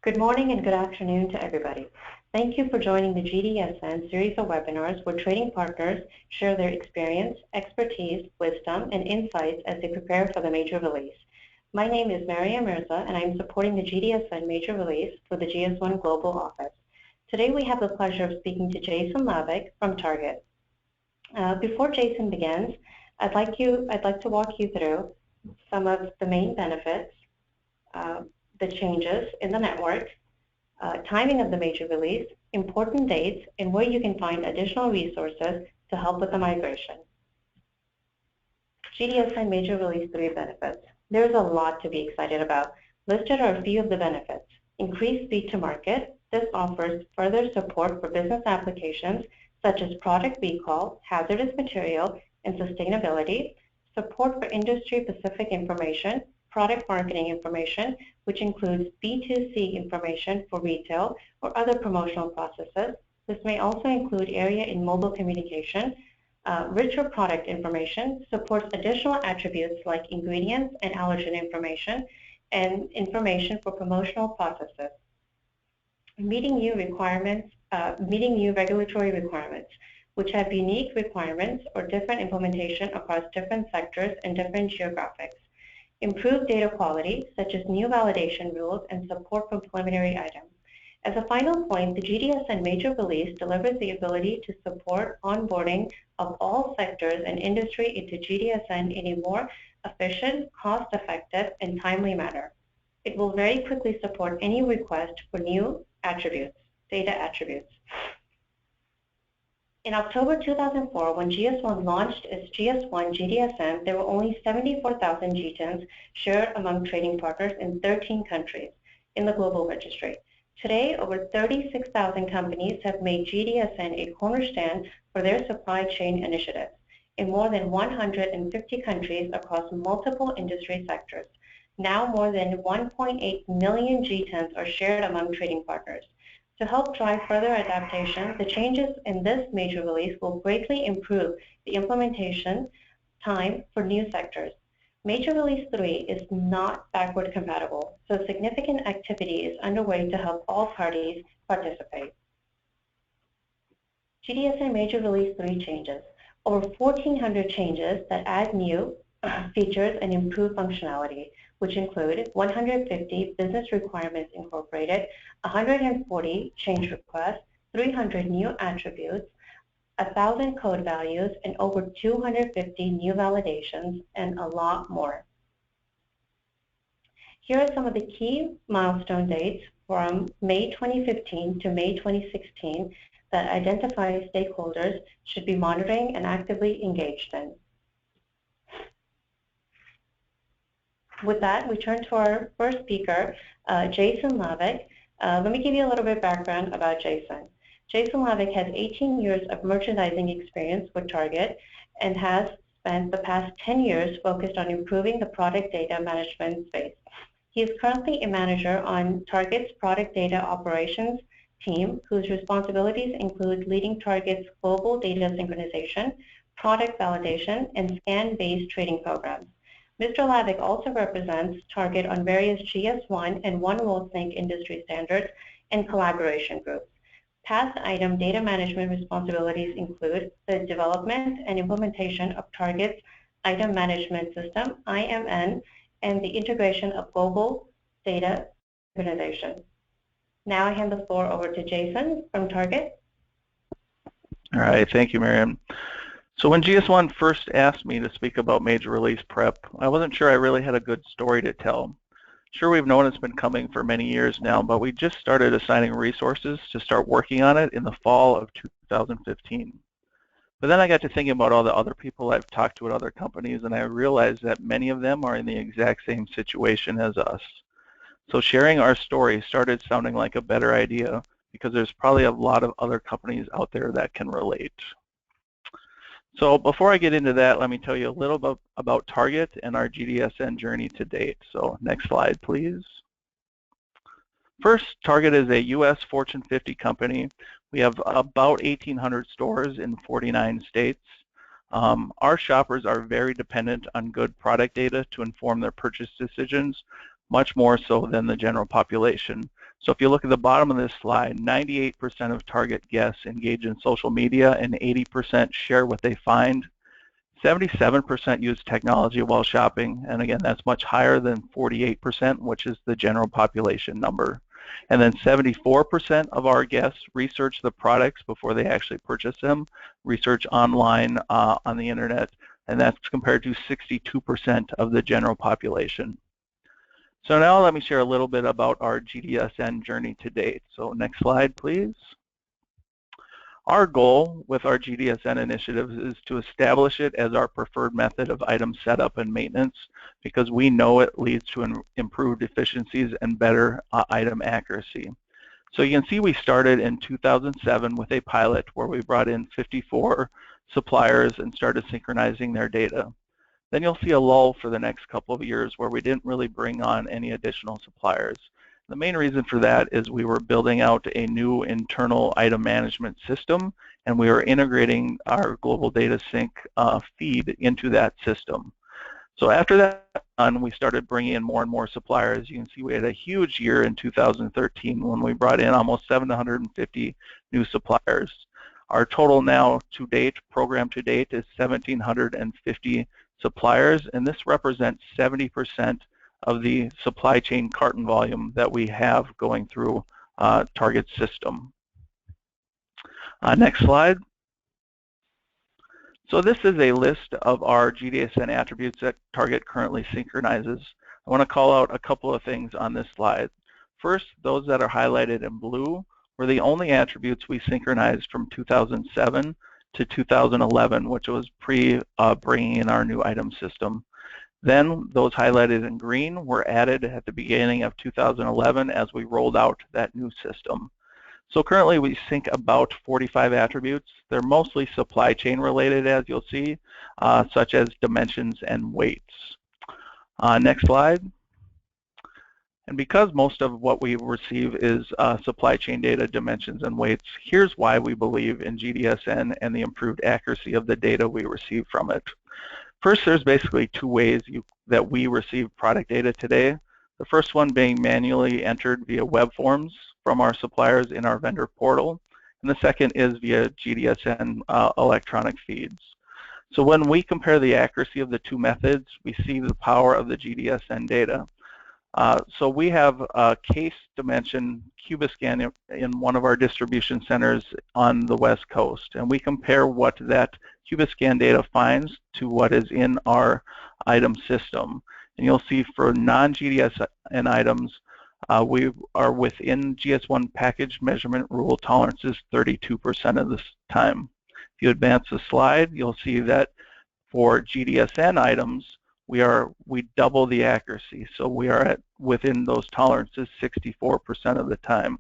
Good morning and good afternoon to everybody. Thank you for joining the GDSN series of webinars where trading partners share their experience, expertise, wisdom, and insights as they prepare for the major release. My name is Maria Mirza, and I am supporting the GDSN major release for the GS1 Global Office. Today we have the pleasure of speaking to Jason Lavick from Target. Before Jason begins, I'd like to walk you through some of the main benefits, the changes in the network, timing of the major release, important dates, and where you can find additional resources to help with the migration. GDSN Major Release 3 benefits. There's a lot to be excited about. Listed are a few of the benefits. Increased speed to market. This offers further support for business applications such as product recall, hazardous material, and sustainability. Support for industry-specific information, product marketing information, which includes B2C information for retail or other promotional processes. This may also include area in mobile communication. Richer product information supports additional attributes like ingredients and allergen information and information for promotional processes. Meeting new regulatory requirements, which have unique requirements or different implementation across different sectors and different geographics. Improved data quality, such as new validation rules and support for preliminary items. As a final point, the GDSN major release delivers the ability to support onboarding of all sectors and industry into GDSN in a more efficient, cost-effective, and timely manner. It will very quickly support any request for new attributes, data attributes. In October 2004, when GS1 launched its GS1 GDSN, there were only 74,000 GTINs shared among trading partners in 13 countries in the global registry. Today, over 36,000 companies have made GDSN a cornerstone for their supply chain initiatives in more than 150 countries across multiple industry sectors. Now more than 1.8 million GTINs are shared among trading partners. To help drive further adaptation, the changes in this major release will greatly improve the implementation time for new sectors. Major Release 3 is not backward compatible, so significant activity is underway to help all parties participate. GDSN Major Release 3 changes. Over 1,400 changes that add new features and improve functionality, which include 150 business requirements incorporated, 140 change requests, 300 new attributes, 1,000 code values, and over 250 new validations, and a lot more. Here are some of the key milestone dates from May 2015 to May 2016 that identify stakeholders should be monitoring and actively engaged in. With that, we turn to our first speaker, Jason Lavick. Let me give you a little bit of background about Jason. Jason Lavick has 18 years of merchandising experience with Target and has spent the past 10 years focused on improving the product data management space. He is currently a manager on Target's product data operations team, whose responsibilities include leading Target's global data synchronization, product validation, and scan-based trading programs. Mr. Lavick also represents Target on various GS1 and One Snake industry standards and collaboration groups. Past item data management responsibilities include the development and implementation of Target's Item Management System, IMN, and the integration of global data synchronization. Now I hand the floor over to Jason from Target. All right, thank you, Miriam. So when GS1 first asked me to speak about major release prep, I wasn't sure I really had a good story to tell. Sure, we've known it's been coming for many years now, but we just started assigning resources to start working on it in the fall of 2015. But then I got to thinking about all the other people I've talked to at other companies, and I realized that many of them are in the exact same situation as us. So sharing our story started sounding like a better idea because there's probably a lot of other companies out there that can relate. So before I get into that, let me tell you a little bit about Target and our GDSN journey to date. So next slide, please. First, Target is a U.S. Fortune 50 company. We have about 1,800 stores in 49 states. Our shoppers are very dependent on good product data to inform their purchase decisions, much more so than the general population. So if you look at the bottom of this slide, 98% of target guests engage in social media and 80% share what they find. 77% use technology while shopping, and again, that's much higher than 48%, which is the general population number. And then 74% of our guests research the products before they actually purchase them, research online on the internet, and that's compared to 62% of the general population. So now let me share a little bit about our GDSN journey to date. So next slide, please. Our goal with our GDSN initiatives is to establish it as our preferred method of item setup and maintenance because we know it leads to improved efficiencies and better item accuracy. So you can see we started in 2007 with a pilot where we brought in 54 suppliers and started synchronizing their data. Then you'll see a lull for the next couple of years where we didn't really bring on any additional suppliers. The main reason for that is we were building out a new internal item management system, and we were integrating our global data sync feed into that system. So after that done, we started bringing in more and more suppliers. You can see we had a huge year in 2013 when we brought in almost 750 new suppliers. Our total now to date, program to date, is 1,750 suppliers, and this represents 70% of the supply chain carton volume that we have going through Target's system. Next slide. So this is a list of our GDSN attributes that Target currently synchronizes. I want to call out a couple of things on this slide. First, those that are highlighted in blue were the only attributes we synchronized from 2007 to 2011, which was pre-bringing in our new item system. Then those highlighted in green were added at the beginning of 2011 as we rolled out that new system. So currently we sync about 45 attributes. They're mostly supply chain related, as you'll see, such as dimensions and weights. Next slide. And because most of what we receive is supply chain data, dimensions, and weights, here's why we believe in GDSN and the improved accuracy of the data we receive from it. First, there's basically two ways that we receive product data today. The first one being manually entered via web forms from our suppliers in our vendor portal, and the second is via GDSN electronic feeds. So when we compare the accuracy of the two methods, we see the power of the GDSN data. So we have a case dimension Cubiscan in one of our distribution centers on the West Coast, and we compare what that Cubiscan data finds to what is in our item system. And you'll see for non-GDSN items, we are within GS1 package measurement rule tolerances 32% of the time. If you advance the slide, you'll see that for GDSN items, we double the accuracy. So we are within those tolerances 64% of the time.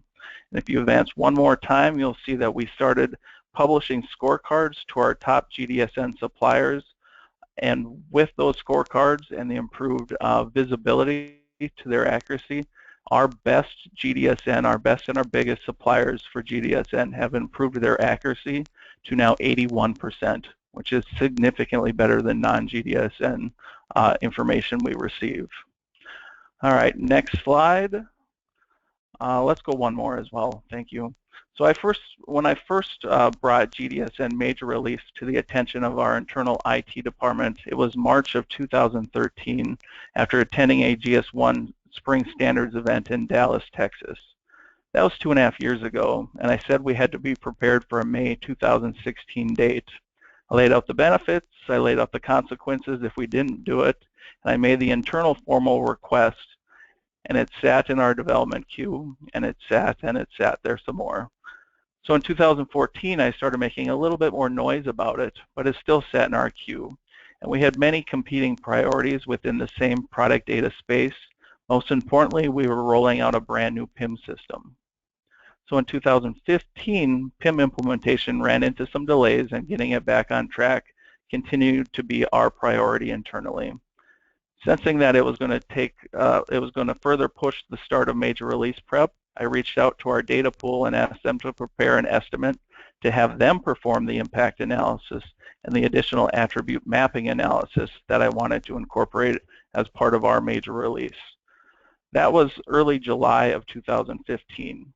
And if you advance one more time, you'll see that we started publishing scorecards to our top GDSN suppliers. And with those scorecards and the improved visibility to their accuracy, our best GDSN, our best and our biggest suppliers for GDSN have improved their accuracy to now 81%, which is significantly better than non-GDSN information we receive. All right, next slide. Let's go one more as well. Thank you. So when I first brought GDSN major release to the attention of our internal IT department, it was March of 2013 after attending a GS1 Spring Standards event in Dallas, Texas. That was 2.5 years ago, and I said we had to be prepared for a May 2016 date. I laid out the benefits, I laid out the consequences if we didn't do it, and I made the internal formal request, and it sat in our development queue, and it sat there some more. So in 2014, I started making a little bit more noise about it, but it still sat in our queue. And we had many competing priorities within the same product data space. Most importantly, we were rolling out a brand new PIM system. So in 2015, PIM implementation ran into some delays, and getting it back on track continued to be our priority internally. Sensing that it was going to further push the start of major release prep, I reached out to our data pool and asked them to prepare an estimate to have them perform the impact analysis and the additional attribute mapping analysis that I wanted to incorporate as part of our major release. That was early July of 2015.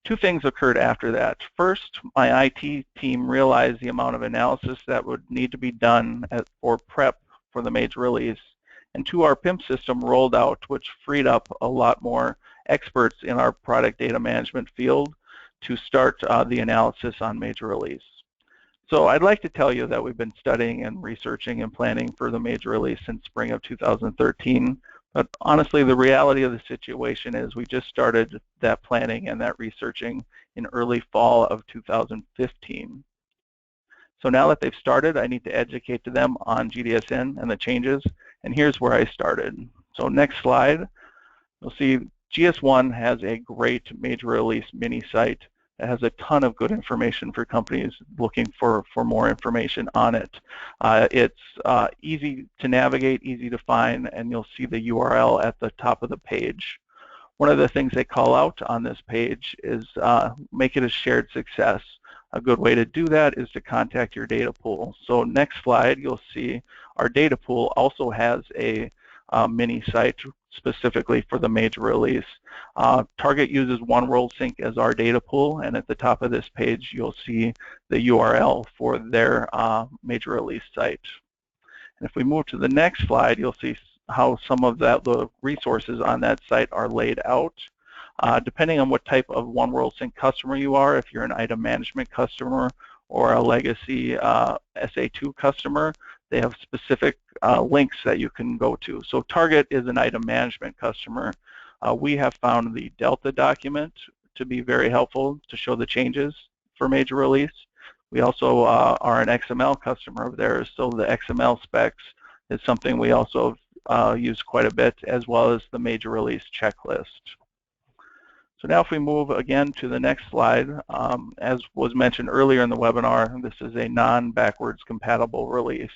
Two things occurred after that. First, my IT team realized the amount of analysis that would need to be done for prep for the major release. And two, our PIM system rolled out, which freed up a lot more experts in our product data management field to start the analysis on major release. So I'd like to tell you that we've been studying and researching and planning for the major release since spring of 2013. But honestly, the reality of the situation is we just started that planning and that researching in early fall of 2015. So now that they've started, I need to educate to them on GDSN and the changes. And here's where I started. So next slide, you'll see GS1 has a great major release mini site that has a ton of good information for companies looking for more information on it. It's easy to navigate, easy to find, and you'll see the URL at the top of the page. One of the things they call out on this page is make it a shared success. A good way to do that is to contact your data pool. So next slide, you'll see our data pool also has a mini site specifically for the major release. Target uses OneWorldSync as our data pool, and at the top of this page you'll see the URL for their major release site. And if we move to the next slide, you'll see how some of the resources on that site are laid out. Depending on what type of OneWorldSync customer you are, if you're an item management customer or a legacy SA2 customer, they have specific links that you can go to. So Target is an item management customer. We have found the Delta document to be very helpful to show the changes for major release. We also are an XML customer of theirs, so the XML specs is something we also use quite a bit, as well as the major release checklist. So now if we move again to the next slide, as was mentioned earlier in the webinar, this is a non-backwards compatible release.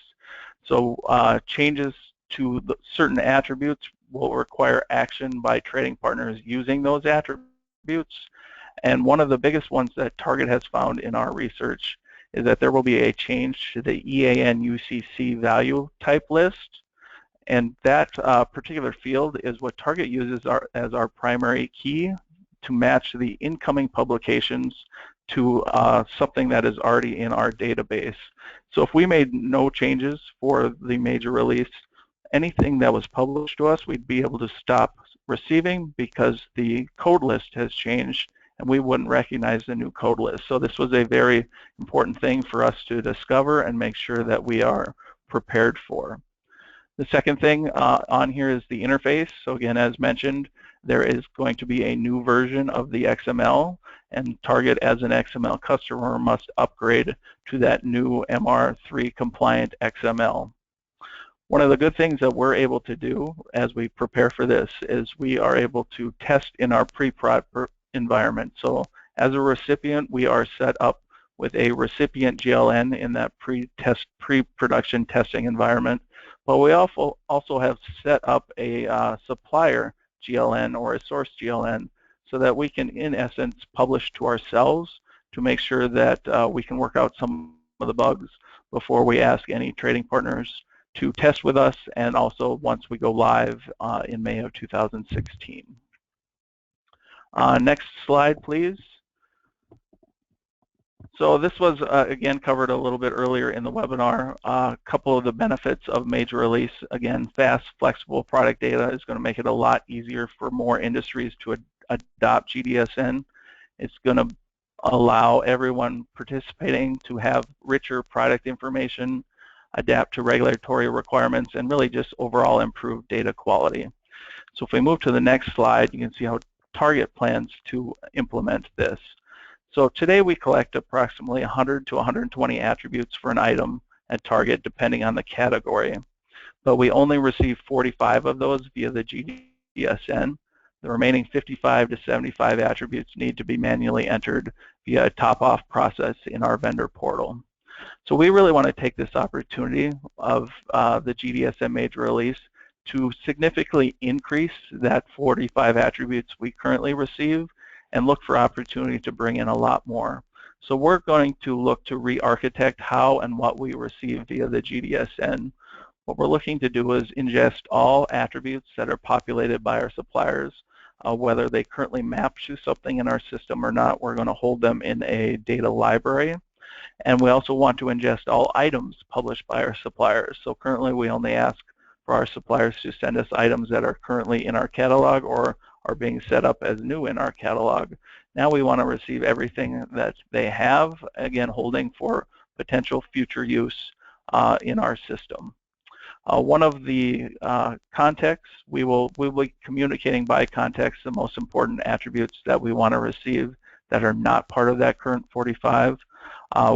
So changes to certain attributes will require action by trading partners using those attributes. And one of the biggest ones that Target has found in our research is that there will be a change to the EAN UCC value type list. And that particular field is what Target uses as our primary key to match the incoming publications to something that is already in our database. So if we made no changes for the major release, anything that was published to us, we'd be able to stop receiving because the code list has changed and we wouldn't recognize the new code list. So this was a very important thing for us to discover and make sure that we are prepared for. The second thing on here is the interface. So again, as mentioned, there is going to be a new version of the XML, and Target as an XML customer must upgrade to that new MR3 compliant XML. One of the good things that we're able to do as we prepare for this is we are able to test in our pre-prod environment. So as a recipient, we are set up with a recipient GLN in that pre-production testing environment. But we also have set up a supplier GLN or a source GLN so that we can, in essence, publish to ourselves to make sure that we can work out some of the bugs before we ask any trading partners to test with us, and also once we go live in May of 2016. Next slide, please. So this was, again, covered a little bit earlier in the webinar. A couple of the benefits of major release. Again, fast, flexible product data is going to make it a lot easier for more industries to adopt GDSN. It's going to allow everyone participating to have richer product information, adapt to regulatory requirements, and really just overall improve data quality. So if we move to the next slide, you can see how Target plans to implement this. So today we collect approximately 100 to 120 attributes for an item at Target, depending on the category. But we only receive 45 of those via the GDSN. The remaining 55 to 75 attributes need to be manually entered via a top-off process in our vendor portal. So we really want to take this opportunity of the GDSN major release to significantly increase that 45 attributes we currently receive and look for opportunity to bring in a lot more. So we're going to look to re-architect how and what we receive via the GDSN. What we're looking to do is ingest all attributes that are populated by our suppliers, whether they currently map to something in our system or not. We're going to hold them in a data library. And we also want to ingest all items published by our suppliers. So currently we only ask for our suppliers to send us items that are currently in our catalog or are being set up as new in our catalog. Now we want to receive everything that they have, again, holding for potential future use in our system. One of the contexts, we will be communicating by context the most important attributes that we want to receive that are not part of that current 45.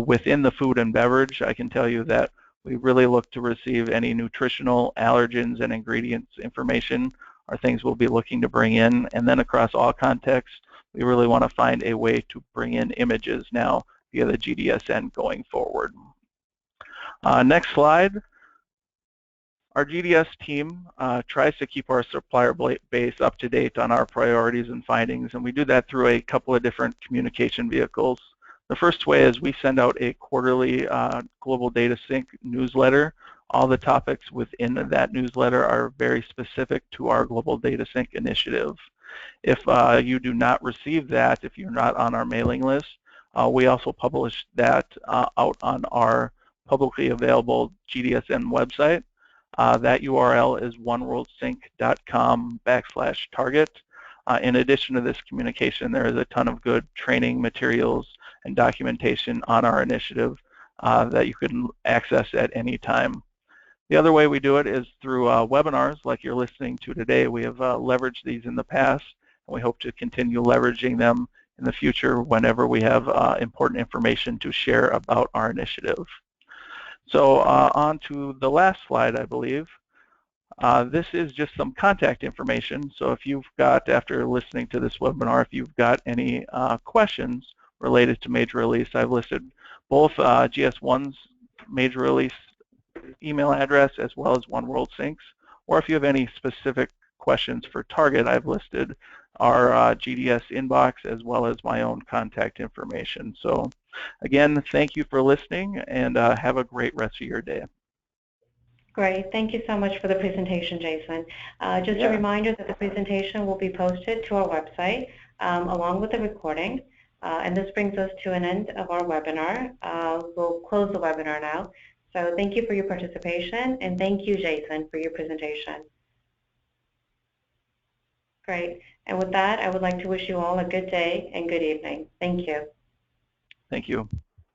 Within the food and beverage, I can tell you that we really look to receive any nutritional allergens and ingredients information are things we'll be looking to bring in. And then across all contexts, we really want to find a way to bring in images now via the GDSN going forward. Next slide. Our GDS team tries to keep our supplier base up to date on our priorities and findings, and we do that through a couple of different communication vehicles. The first way is we send out a quarterly Global Data Sync newsletter. All the topics within that newsletter are very specific to our Global Data Sync initiative. If you do not receive that, if you're not on our mailing list, we also publish that out on our publicly available GDSN website. That URL is oneworldsync.com/target. In addition to this communication, there is a ton of good training materials and documentation on our initiative that you can access at any time. The other way we do it is through webinars like you're listening to today. We have leveraged these in the past, and we hope to continue leveraging them in the future whenever we have important information to share about our initiative. So on to the last slide, I believe. This is just some contact information. So if you've got, after listening to this webinar, if you've got any questions related to major release, I've listed both GS1's major release email address as well as One World Sync's. Or if you have any specific questions for Target, I've listed our GDS inbox as well as my own contact information. So again, thank you for listening, and have a great rest of your day. Great. Thank you so much for the presentation, Jason. Just a reminder that the presentation will be posted to our website along with the recording. And this brings us to an end of our webinar. We'll close the webinar now. So thank you for your participation, and thank you, Jason, for your presentation. Great. And with that, I would like to wish you all a good day and good evening. Thank you. Thank you.